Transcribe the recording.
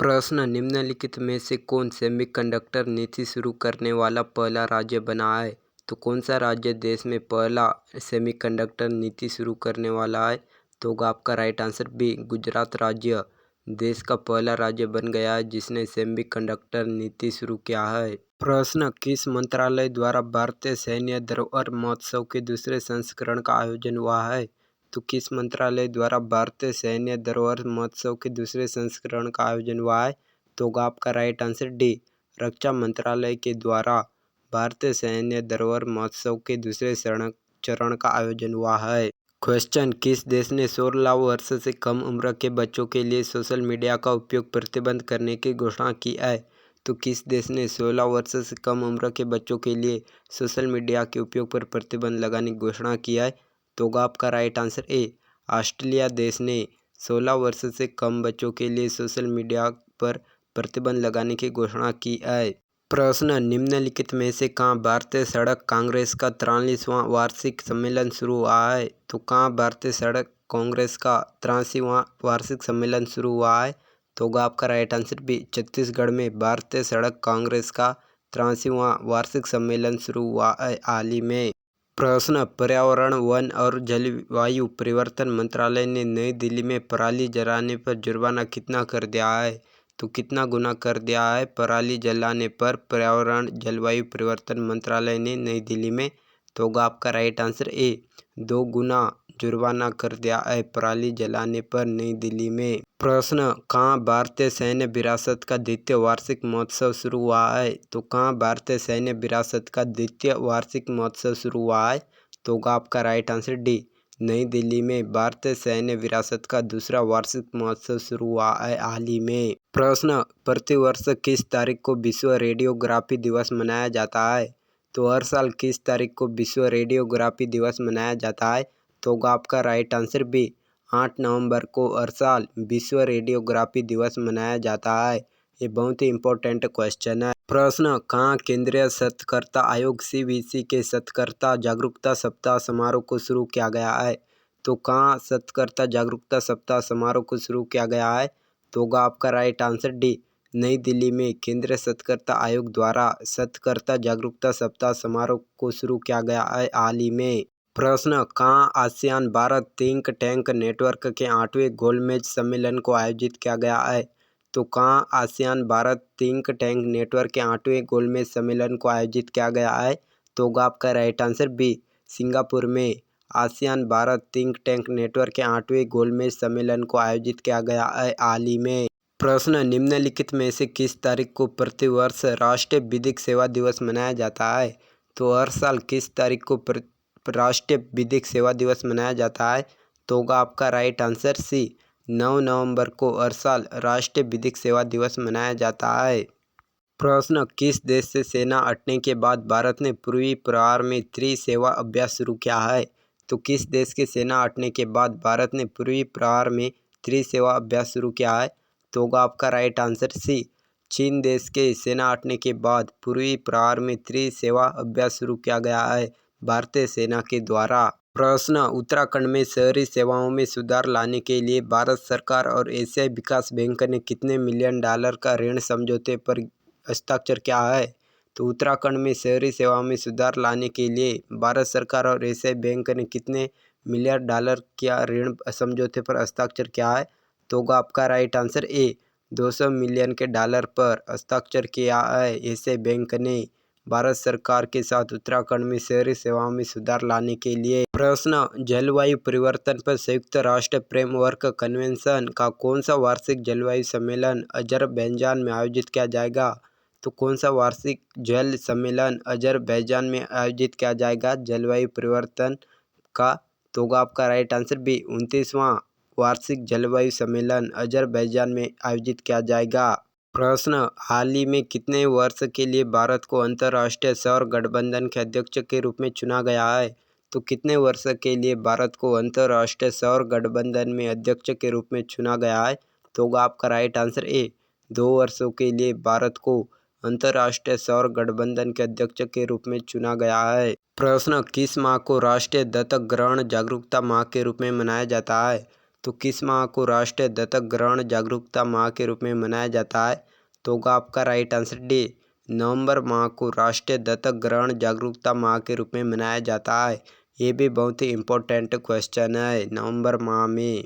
प्रश्न निम्नलिखित में से कौन सेमीकंडक्टर नीति शुरू करने वाला पहला राज्य बना है? तो कौन सा राज्य देश में पहला सेमीकंडक्टर नीति शुरू करने वाला है? तो होगा आपका राइट आंसर बी, गुजरात राज्य देश का पहला राज्य बन गया है जिसने सेमीकंडक्टर नीति शुरू किया है। प्रश्न किस मंत्रालय द्वारा भारतीय सैन्य धरोहर महोत्सव के दूसरे संस्करण का आयोजन हुआ है? तो किस मंत्रालय द्वारा भारतीय सैन्य धरोहर महोत्सव के दूसरे संस्करण का आयोजन हुआ है? तो होगा आपका राइट आंसर डी, रक्षा मंत्रालय के द्वारा भारतीय सैन्य धरोहर महोत्सव के दूसरे चरण का आयोजन हुआ है। क्वेश्चन किस देश ने 16 वर्ष से कम उम्र के बच्चों के लिए सोशल मीडिया का उपयोग प्रतिबंध करने की घोषणा की है? तो किस देश ने 16 वर्ष से कम उम्र के बच्चों के लिए सोशल मीडिया के उपयोग पर प्रतिबंध लगाने की घोषणा की है? तो होगा आपका राइट आंसर ए, ऑस्ट्रेलिया देश ने 16 वर्ष से कम बच्चों के लिए सोशल मीडिया पर प्रतिबंध लगाने की घोषणा की है। प्रश्न निम्नलिखित में से कहाँ भारतीय सड़क कांग्रेस का 43वां वार्षिक सम्मेलन शुरू हुआ है? तो कहाँ भारतीय सड़क कांग्रेस का 83वां वार्षिक सम्मेलन शुरू हुआ है? तो होगा आपका राइट आंसर बी, छत्तीसगढ़ में भारतीय सड़क कांग्रेस का 83वां वार्षिक सम्मेलन शुरू हुआ है हाल ही में। प्रश्न पर्यावरण वन और जलवायु परिवर्तन मंत्रालय ने नई दिल्ली में पराली जलाने पर जुर्माना कितना कर दिया है? तो कितना गुना कर दिया है पराली जलाने पर पर्यावरण जलवायु परिवर्तन मंत्रालय ने नई दिल्ली में? तो होगा आपका राइट आंसर ए, 2 गुना जुर्माना कर दिया है पराली जलाने पर नई दिल्ली में। प्रश्न कहाँ भारतीय सैन्य विरासत का द्वितीय वार्षिक महोत्सव शुरू हुआ है? तो कहाँ भारतीय सैन्य विरासत का द्वितीय वार्षिक महोत्सव शुरू हुआ है? तो होगा आपका राइट आंसर डी, नई दिल्ली में भारतीय सैन्य विरासत का दूसरा वार्षिक महोत्सव शुरू हुआ है हाल ही में। प्रश्न प्रतिवर्ष किस तारीख को विश्व रेडियोग्राफी दिवस मनाया जाता है? तो हर साल किस तारीख को विश्व रेडियोग्राफी दिवस मनाया जाता है? तो होगा आपका राइट आंसर बी, 8 नवंबर को हर साल विश्व रेडियोग्राफी दिवस मनाया जाता है। ये बहुत ही इम्पोर्टेंट क्वेश्चन है। प्रश्न कहाँ केंद्रीय शोधकर्ता आयोग CBC के शोधकर्ता जागरूकता सप्ताह समारोह को शुरू किया गया है? तो कहाँ शोधकर्ता जागरूकता सप्ताह समारोह को शुरू किया गया है? तो होगा आपका राइट आंसर डी, नई दिल्ली में केंद्रीय शोधकर्ता आयोग द्वारा शोधकर्ता जागरूकता सप्ताह समारोह को शुरू किया गया है हाल ही में। प्रश्न कहाँ ASEAN Bharat think tank network के 8वें गोलमेज सम्मेलन को आयोजित किया गया है? तो कहाँ ASEAN Bharat think tank network के 8वें गोलमेज सम्मेलन को आयोजित किया गया है? तो होगा आपका राइट आंसर बी, सिंगापुर में ASEAN Bharat think tank network के 8वें गोलमेज सम्मेलन को आयोजित किया गया है हाल ही में। प्रश्न निम्नलिखित में से किस तारीख को प्रतिवर्ष राष्ट्रीय विधिक सेवा दिवस मनाया जाता है? तो हर साल किस तारीख को राष्ट्रीय विधिक सेवा दिवस मनाया जाता है? तो होगा आपका राइट आंसर सी, 9 नवंबर को हर साल राष्ट्रीय विधिक सेवा दिवस मनाया जाता है। प्रश्न किस देश से सेना हटने के बाद भारत ने पूर्वी प्रहार में त्रिसेवा अभ्यास शुरू किया है? तो किस देश के सेना हटने के बाद भारत ने पूर्वी प्रहार में त्रिसेवा अभ्यास शुरू किया है? तो होगा आपका राइट आंसर सी, चीन देश के सेना हटने के बाद पूर्वी प्रहार में त्रिसेवा अभ्यास शुरू किया गया है भारतीय सेना के द्वारा। प्रश्न उत्तराखंड में शहरी सेवाओं में सुधार लाने के लिए भारत सरकार और एशियाई विकास बैंक ने कितने मिलियन डॉलर का ऋण समझौते पर हस्ताक्षर किया है? तो उत्तराखंड में शहरी सेवाओं में सुधार लाने के लिए भारत सरकार और एशियाई बैंक ने कितने मिलियन डॉलर का ऋण समझौते पर हस्ताक्षर किया है? तो होगा आपका राइट आंसर ए, 200 मिलियन के डॉलर पर हस्ताक्षर किया है एशियाई बैंक ने भारत सरकार के साथ उत्तराखंड में शहरी सेवाओं में सुधार लाने के लिए। प्रश्न जलवायु परिवर्तन पर संयुक्त राष्ट्र फ्रेमवर्क कन्वेंशन का कौन सा वार्षिक जलवायु सम्मेलन अजरबैजान में आयोजित किया जाएगा? तो कौन सा वार्षिक जल सम्मेलन अजरबैजान में आयोजित किया जाएगा जलवायु परिवर्तन का? तो होगा आपका राइट आंसर बी, 29वां वार्षिक जलवायु सम्मेलन अजरबैजान में आयोजित किया जाएगा। प्रश्न हाल ही में कितने वर्ष के लिए भारत को अंतर्राष्ट्रीय सौर गठबंधन के अध्यक्ष के रूप में चुना गया है? तो कितने वर्ष के लिए भारत को अंतर्राष्ट्रीय सौर गठबंधन में अध्यक्ष के रूप में चुना गया है? तो होगा आपका राइट आंसर ए, 2 वर्षों के लिए भारत को अंतर्राष्ट्रीय सौर गठबंधन के अध्यक्ष के रूप में चुना गया है। प्रश्न किस माह को राष्ट्रीय दत्तक ग्रहण जागरूकता माह के रूप में मनाया जाता है? तो किस माह को राष्ट्रीय दत्तक ग्रहण जागरूकता माह के रूप में मनाया जाता है? तो होगा आपका राइट आंसर डी, नवंबर माह को राष्ट्रीय दत्तक ग्रहण जागरूकता माह के रूप में मनाया जाता है। ये भी बहुत ही इम्पोर्टेंट क्वेश्चन है, नवंबर माह में